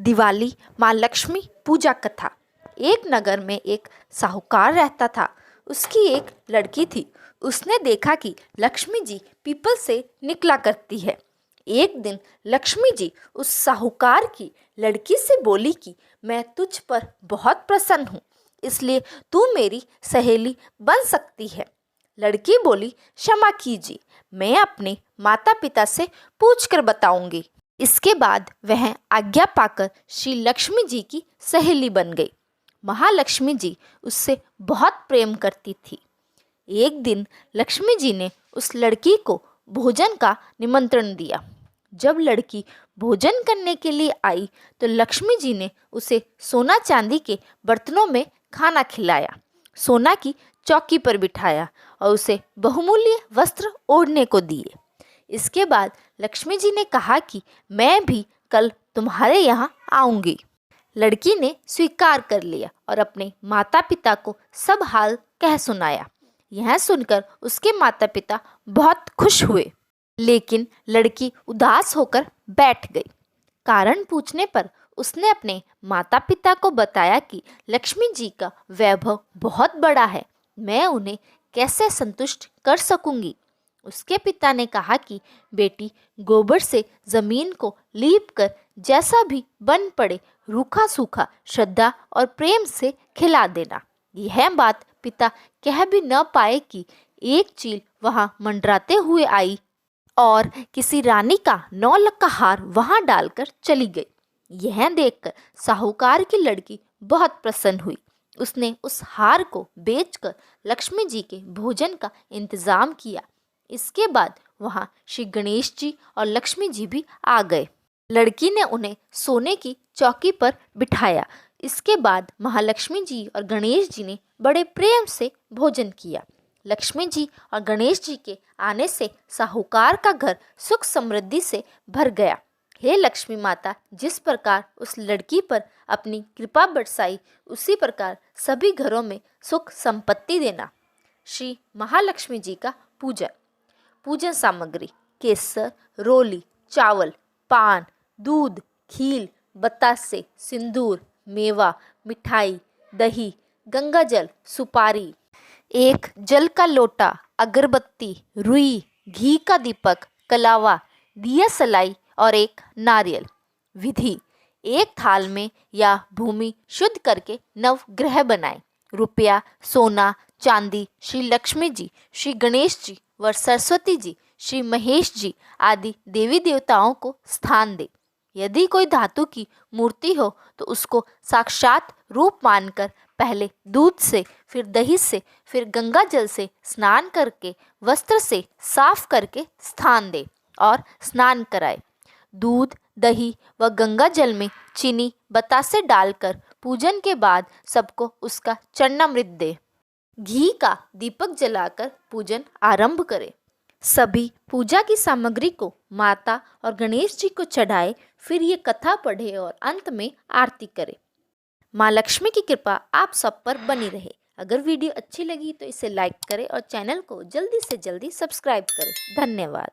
दिवाली माँ लक्ष्मी पूजा कथा। एक नगर में एक साहूकार रहता था। उसकी एक लड़की थी। उसने देखा कि लक्ष्मी जी पीपल से निकला करती है। एक दिन लक्ष्मी जी उस साहूकार की लड़की से बोली कि मैं तुझ पर बहुत प्रसन्न हूँ, इसलिए तू मेरी सहेली बन सकती है। लड़की बोली, क्षमा कीजिए, मैं अपने माता पिता से पूछ कर बताऊंगी। इसके बाद वह आज्ञा पाकर श्री लक्ष्मी जी की सहेली बन गई। महालक्ष्मी जी उससे बहुत प्रेम करती थी। एक दिन लक्ष्मी जी ने उस लड़की को भोजन का निमंत्रण दिया। जब लड़की भोजन करने के लिए आई तो लक्ष्मी जी ने उसे सोना चांदी के बर्तनों में खाना खिलाया, सोना की चौकी पर बिठाया और उसे बहुमूल्य वस्त्र ओढ़ने को दिए। इसके बाद लक्ष्मी जी ने कहा कि मैं भी कल तुम्हारे यहाँ आऊंगी। लड़की ने स्वीकार कर लिया और अपने माता पिता को सब हाल कह सुनाया। यह सुनकर उसके माता पिता बहुत खुश हुए, लेकिन लड़की उदास होकर बैठ गई। कारण पूछने पर उसने अपने माता पिता को बताया कि लक्ष्मी जी का वैभव बहुत बड़ा है, मैं उन्हें कैसे संतुष्ट कर सकूंगी। उसके पिता ने कहा कि बेटी, गोबर से जमीन को लीप कर जैसा भी बन पड़े रूखा सूखा श्रद्धा और प्रेम से खिला देना। यह बात पिता कह भी न पाए कि एक चील वहां मंडराते हुए आई और किसी रानी का 9 लाख का हार वहां डालकर चली गई। यह देखकर साहूकार की लड़की बहुत प्रसन्न हुई। उसने उस हार को बेचकर लक्ष्मी जी के भोजन का इंतजाम किया। इसके बाद वहां श्री गणेश जी और लक्ष्मी जी भी आ गए। लड़की ने उन्हें सोने की चौकी पर बिठाया। इसके बाद महालक्ष्मी जी और गणेश जी ने बड़े प्रेम से भोजन किया। लक्ष्मी जी और गणेश जी के आने से साहूकार का घर सुख समृद्धि से भर गया। हे लक्ष्मी माता, जिस प्रकार उस लड़की पर अपनी कृपा बरसाई, उसी प्रकार सभी घरों में सुख संपत्ति देना। श्री महालक्ष्मी जी का पूजन। पूजन सामग्री: केसर, रोली, चावल, पान, दूध, खील, बतासे, सिंदूर, मेवा, मिठाई, दही, गंगाजल, सुपारी, एक जल का लोटा, अगरबत्ती, रुई, घी का दीपक, कलावा, दिया सलाई और एक नारियल। विधि: एक थाल में या भूमि शुद्ध करके नवग्रह बनाएं। रुपया, सोना, चांदी श्री लक्ष्मी जी, श्री गणेश जी व सरस्वती जी, श्री महेश जी आदि देवी देवताओं को स्थान दे। यदि कोई धातु की मूर्ति हो तो उसको साक्षात रूप मानकर पहले दूध से, फिर दही से, फिर गंगा जल से स्नान करके वस्त्र से साफ करके स्थान दे और स्नान कराए। दूध, दही व गंगा जल में चीनी, बतासे डालकर पूजन के बाद सबको उसका चरणामृत दे। घी का दीपक जलाकर पूजन आरंभ करे। सभी पूजा की सामग्री को माता और गणेश जी को चढ़ाए, फिर ये कथा पढ़े और अंत में आरती करे। माँ लक्ष्मी की कृपा आप सब पर बनी रहे। अगर वीडियो अच्छी लगी तो इसे लाइक करें और चैनल को जल्दी से जल्दी सब्सक्राइब करें। धन्यवाद।